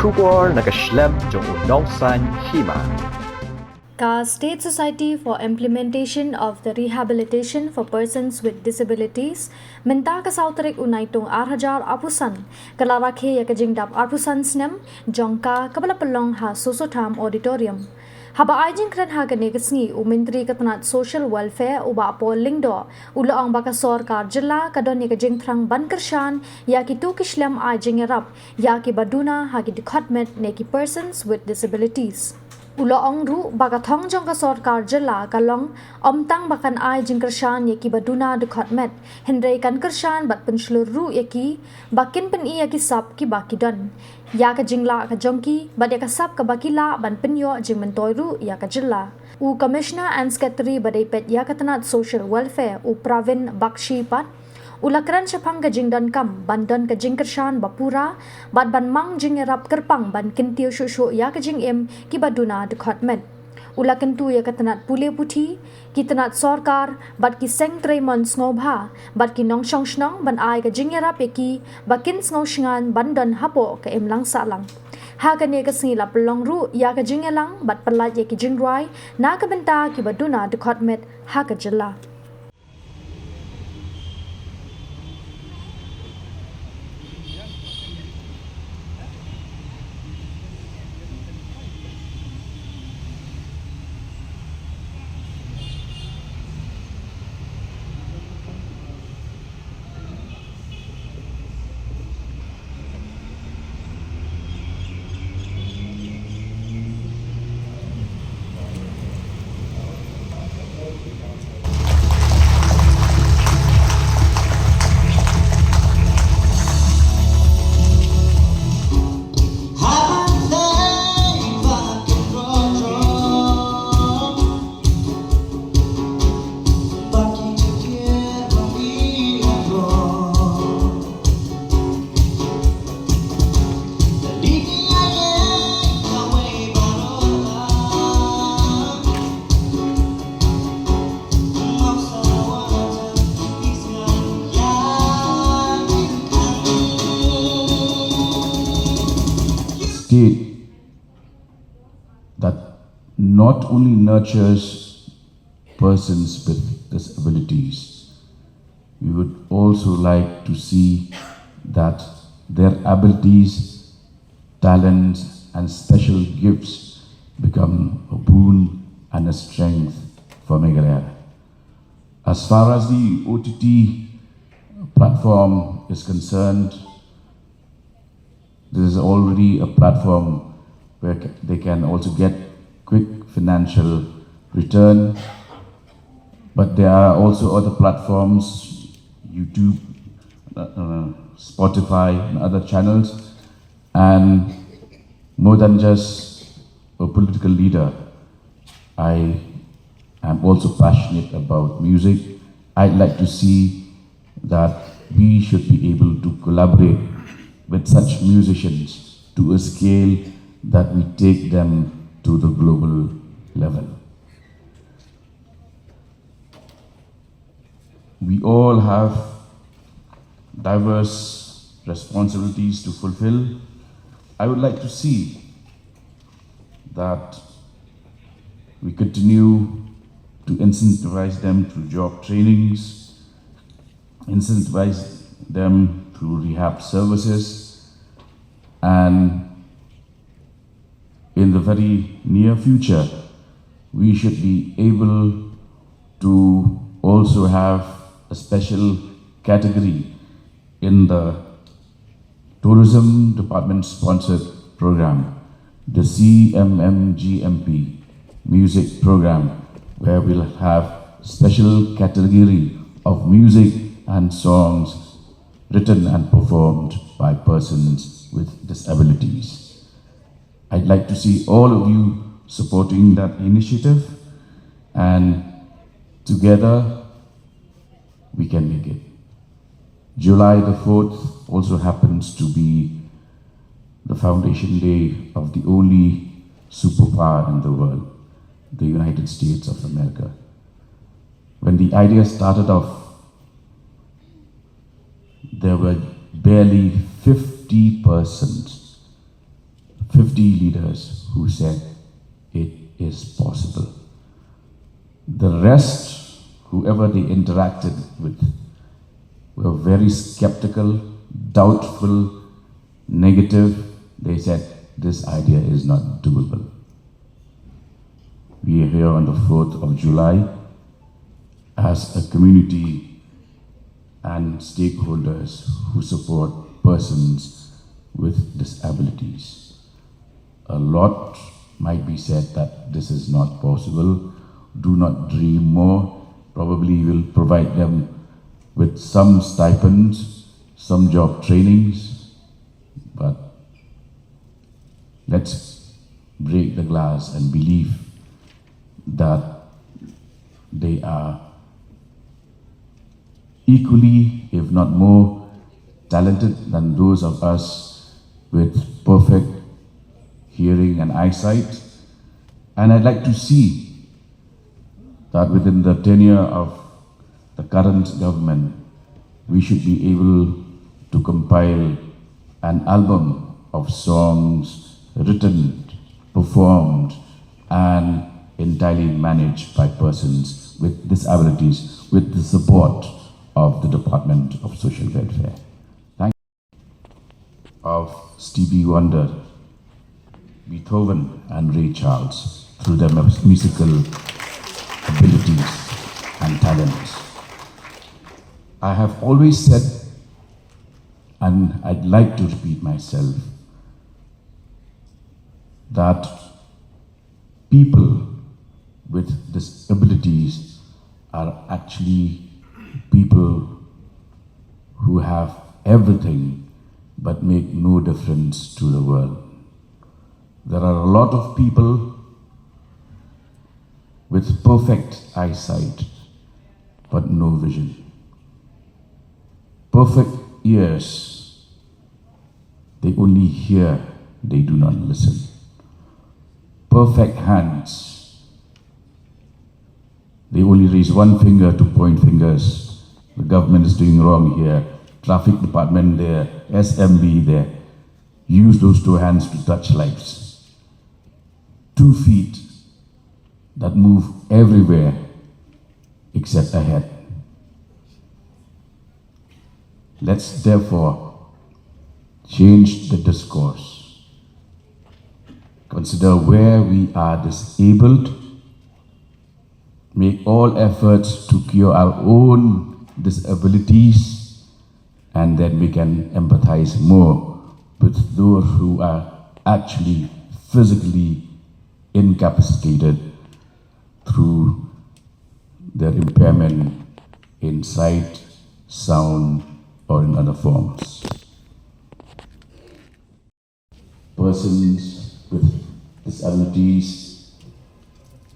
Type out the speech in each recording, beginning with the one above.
Shubor nakaslem jong unongsan Hima. Ka State Society for Implementation of the Rehabilitation for Persons with Disabilities minta ka sautrik unai tong 8,000 apusan kalarakhe ya kajingdap apusan snem Jong kabala pelong ha sosotam auditorium. Haba ajing kran ha kane kasngi Menteri Katanat Social Welfare uba po lingdo ulaang baka Sorkar jilla kadon ya kajing thrang ban kershan ya ki tu kislam ajing rap ya ki baduna ha ki Dkhot met ne ki persons with disabilities. Ulaong ru baka Thong Jong ka Sorkar jilla kalong omtang bakan ai jing kershan ya ki baduna Dkhot met henrei kan kershan bat Pynshlur ru ya ki bakin pen i ya ki sap ki baki don ya ka jingla ka jongki bat ya ka sap ka bakila ban penyo jing mentoy ru ya ka jilla u commissioner and secretary badai pet ya ka tanat social welfare u Pravin Bakshi pat ulakran syapang ka jingdan kam bandon ka jing kershan bapura bat ban mang jing rap kerpang ban kintiu shushu ya ka jing em ki baduna Dkhot met ulakan tu ya katanat pule puthi kitanat Sorkar bat ki seng tremon snobha bat ki nong shong shnong ban ai ka jingyara peki bakin sngo shngan bandon hapo ka emlang salang ha ka ne ka singila pelong ru ya ka jingyalang bat palat ya ki jingrai na ka benta ki baduna Dkhot met ha ka jilla. State that not only nurtures persons with disabilities, we would also like to see that their abilities, talents, and special gifts become a boon and a strength for Meghalaya. As far as the OTT platform is concerned, this is already a platform where they can also get quick financial return. But there are also other platforms, YouTube, Spotify, and other channels. And more than just a political leader, I am also passionate about music. I'd like to see that we should be able to collaborate with such musicians to a scale that we take them to the global level. We all have diverse responsibilities to fulfill. I would like to see that we continue to incentivize them through job trainings, incentivize them through rehab services, and in the very near future, we should be able to also have a special category in the tourism department sponsored program, the CMMGMP music program, where we'll have special category of music and songs written and performed by persons with disabilities. I'd like to see all of you supporting that initiative, and together we can make it. July the 4th also happens to be the foundation day of the only superpower in the world, the United States of America. When the idea started off, there were barely 50 persons 50 leaders who said it is possible. The rest, whoever they interacted with, were very skeptical, doubtful, negative. They said, this idea is not doable. We are here on the 4th of July as a community and stakeholders who support persons with disabilities. A lot might be said that this is not possible. Do not dream more. Probably will provide them with some stipends, some job trainings, but let's break the glass and believe that they are equally, if not more, talented than those of us with perfect hearing and eyesight. And I'd like to see that within the tenure of the current government, we should be able to compile an album of songs written, performed, and entirely managed by persons with disabilities with the support of the Department of Social Welfare. Thank you. Of Stevie Wonder, Beethoven, and Ray Charles through their musical abilities and talents. I have always said, and I'd like to repeat myself, that people with disabilities are actually people who have everything but make no difference to the world. There are a lot of people with perfect eyesight but no vision. Perfect ears, they only hear, they do not listen. Perfect hands, they only raise one finger to point fingers. The government is doing wrong here. Traffic department there, SMB there. Use those two hands to touch lives. 2 feet that move everywhere except ahead. Let's therefore change the discourse. Consider where we are disabled. Make all efforts to cure our own disabilities, and then we can empathize more with those who are actually physically incapacitated through their impairment in sight, sound, or in other forms. Persons with disabilities,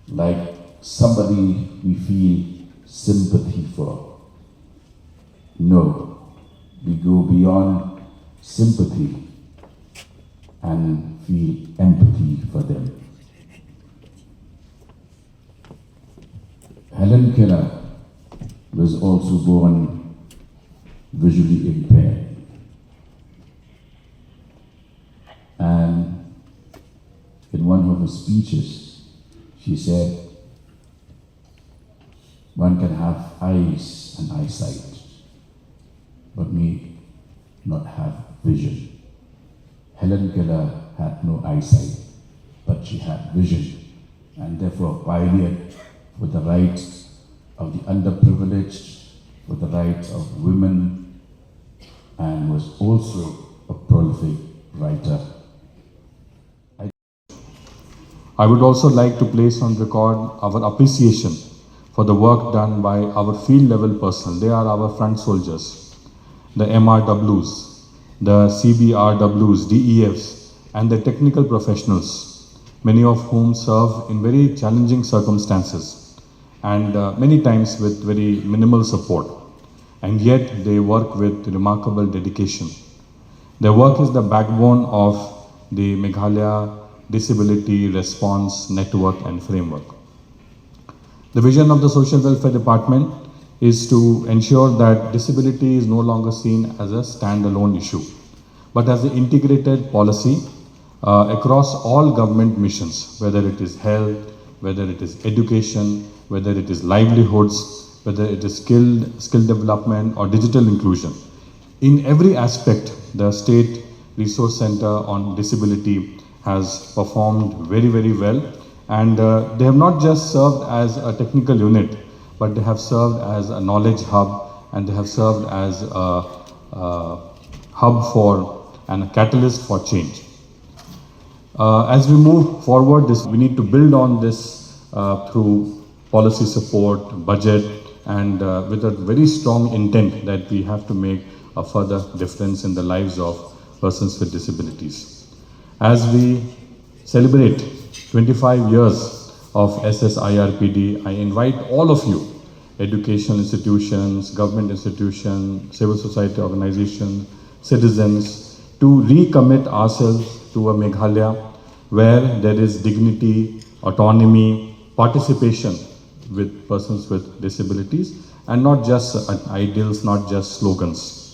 like somebody we feel sympathy for. No, we go beyond sympathy and feel empathy for them. Helen Keller was also born visually impaired. And in one of her speeches, she said, one can have eyes and eyesight, but may not have vision. Helen Keller had no eyesight, but she had vision, and therefore pioneered for the rights of the underprivileged, for the rights of women, and was also a prolific writer. I would also like to place on record our appreciation for the work done by our field level personnel. They are our front soldiers, the MRWs, the CBRWs, DEFs, and the technical professionals, many of whom serve in very challenging circumstances and many times with very minimal support. And yet they work with remarkable dedication. Their work is the backbone of the Meghalaya Disability Response Network and Framework. The vision of the Social Welfare Department is to ensure that disability is no longer seen as a standalone issue, but as an integrated policy across all government missions, whether it is health, whether it is education, whether it is livelihoods, whether it is skill development or digital inclusion. In every aspect, the State Resource Center on Disability has performed very, very well. And they have not just served as a technical unit, but they have served as a knowledge hub, and they have served as a hub for and a catalyst for change. As we move forward, we need to build on this through policy support, budget, and with a very strong intent that we have to make a further difference in the lives of persons with disabilities. As we celebrate 25 years of SSIRPD, I invite all of you, educational institutions, government institutions, civil society organizations, citizens, to recommit ourselves to a Meghalaya where there is dignity, autonomy, participation with persons with disabilities, and not just ideals, not just slogans.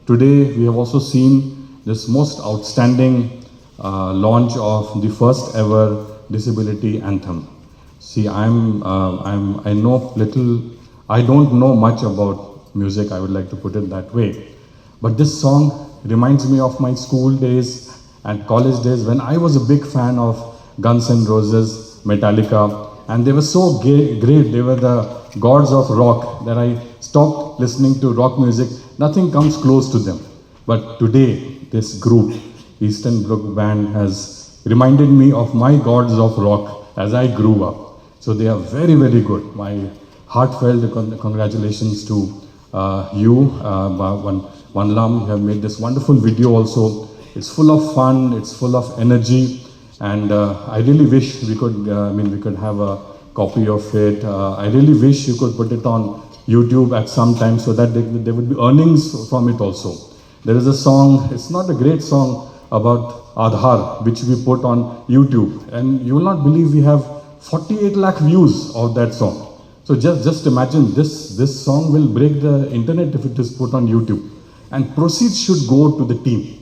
Today we have also seen this most outstanding launch of the first ever disability anthem. See, I know little, I don't know much about music, I would like to put it that way. But this song reminds me of my school days and college days when I was a big fan of Guns N' Roses, Metallica, and they were so great, they were the gods of rock that I stopped listening to rock music. Nothing comes close to them. But today, this group, Eastern Brook Band, has reminded me of my gods of rock as I grew up. So they are very, very good. My heartfelt congratulations to you, Vanlam. You have made this wonderful video also. It's full of fun, it's full of energy, and I really wish we could, we could have a copy of it. I really wish you could put it on YouTube at some time so that there would be earnings from it also. There is a song, it's not a great song, about Aadhaar, which we put on YouTube, and you will not believe we have 48 lakh views of that song. So just imagine this song will break the internet if it is put on YouTube. And proceeds should go to the team.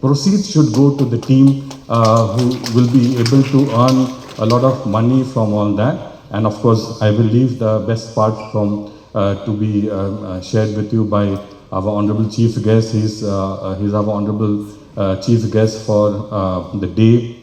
Proceeds should go to the team who will be able to earn a lot of money from all that. And of course, I will leave the best part from to be shared with you by our honorable chief guest. He's our honorable chief guest for the day.